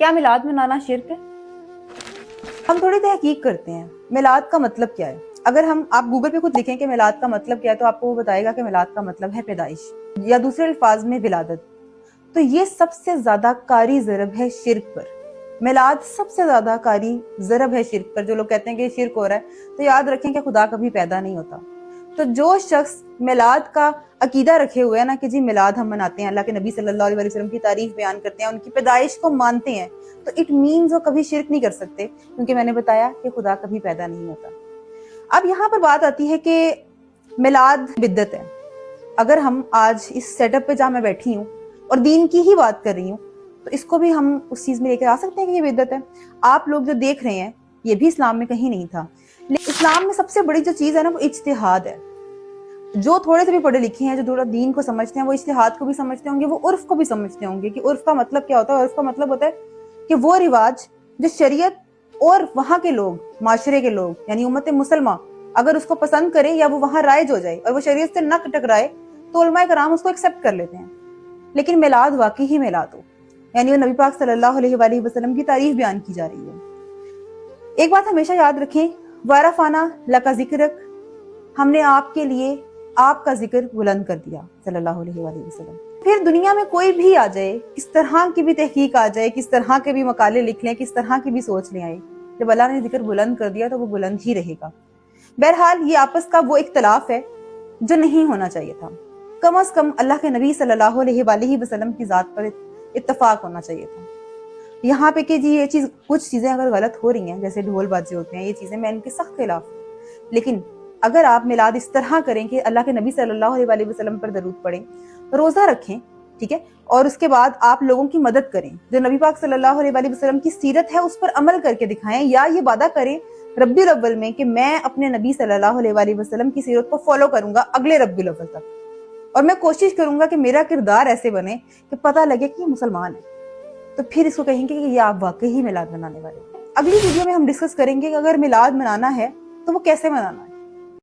क्या मिलाद मनाना शिर्क है? हम थोड़ी तहकीक करते हैं मिलाद का मतलब क्या है। अगर आप गूगल पे खुद लिखें कि मिलाद का मतलब क्या है तो आपको वो बताएगा कि मिलाद का मतलब है पैदाइश, या दूसरे अल्फाज में विलादत। तो ये सबसे ज्यादा कारी ज़रब है शिर्क पर। मिलाद सबसे ज्यादा कारी ज़रब है शिर्क पर। जो लोग कहते हैं कि शिर्क हो रहा है, तो याद रखें कि खुदा कभी पैदा नहीं होता। तो जो शख्स मिलाद का अकीदा रखे हुए है ना कि जी मिलाद हम मनाते हैं, अल्लाह के नबी सल्लल्लाहु अलैहि वसल्लम की तारीफ बयान करते हैं, उनकी पैदाइश को मानते हैं, तो इट मीन्स वो कभी शिर्क नहीं कर सकते, क्योंकि मैंने बताया कि खुदा कभी पैदा नहीं होता। अब यहाँ पर बात आती है कि मिलाद बिद्दत है। अगर हम आज इस सेटअप पे जहाँ मैं बैठी हूँ और दीन की ही बात कर रही हूँ, तो इसको भी हम उस चीज में लेकर आ सकते हैं कि ये बिद्दत है। आप लोग जो देख रहे हैं ये भी इस्लाम में कहीं नहीं था। लेकिन इस्लाम में सबसे बड़ी जो चीज है ना वो इज्तिहाद है। जो थोड़े से भी पढ़े लिखे हैं, जो थोड़ा दीन को समझते हैं, वो इज्तिहाद को भी समझते होंगे, वो उर्फ को भी समझते होंगे कि उर्फ का मतलब क्या होता है। उर्फ का मतलब होता है कि वो रिवाज जो शरीयत और वहां के लोग, माशरे के लोग यानी उम्मत मुसलमान अगर उसको पसंद करें या वो वहां राइज हो जाए और वो शरीयत से न टकराए, तो उलमाए कराम उसको एक्सेप्ट कर लेते हैं। लेकिन मिलाद वाकई ही मिलाद हो, यानी वो नबी पाक सल्लल्लाहु अलैहि वसल्लम की तारीफ बयान की जा रही है। एक बात हमेशा याद रखें, वारफाना लका जिक्रक, हमने आपके लिए आपका जिक्र बुलंद कर दिया सल्लल्लाहु अलैहि वसल्लम। फिर दुनिया में कोई भी आ जाए, किस तरह की भी तहकीक आ जाए, किस तरह के भी मकाले लिख लें, किस तरह की भी सोच ले आए, जब अल्लाह ने जिक्र बुलंद कर दिया तो वो बुलंद ही रहेगा। बहरहाल ये आपस का वो इख्तलाफ है जो नहीं होना चाहिए था। कम से कम अल्लाह के नबी सल्लल्लाहु अलैहि वसल्लम की जात पर इत्तफाक होना चाहिए था। यहाँ पे कि जी ये चीज, कुछ चीजें अगर गलत हो रही हैं, जैसे ढोल बाजे होते हैं, ये चीजें मैं इनके सख्त खिलाफ हूँ। लेकिन अगर आप मिलाद इस तरह करें कि अल्लाह के नबी सल्लल्लाहु अलैहि वसल्लम पर दरूद पढ़ें, रोजा रखें, ठीक है, और उसके बाद आप लोगों की मदद करें, जो नबी पाक सल्लल्लाहु अलैहि वसल्लम की सीरत है उस पर अमल करके दिखाएं, या ये वादा करें रब्बीउल अव्वल में कि मैं अपने नबी सल्लल्लाहु अलैहि वसल्लम की सीरत को फॉलो करूंगा अगले रब्बीउल अव्वल तक, और मैं कोशिश करूंगा कि मेरा किरदार ऐसे बने कि पता लगे कि ये मुसलमान है, तो फिर इसको कहेंगे कि ये आप वाकई ही मिलाद मनाने वाले। अगली वीडियो में हम डिस्कस करेंगे कि अगर मिलाद मनाना है तो वो कैसे मनाना है।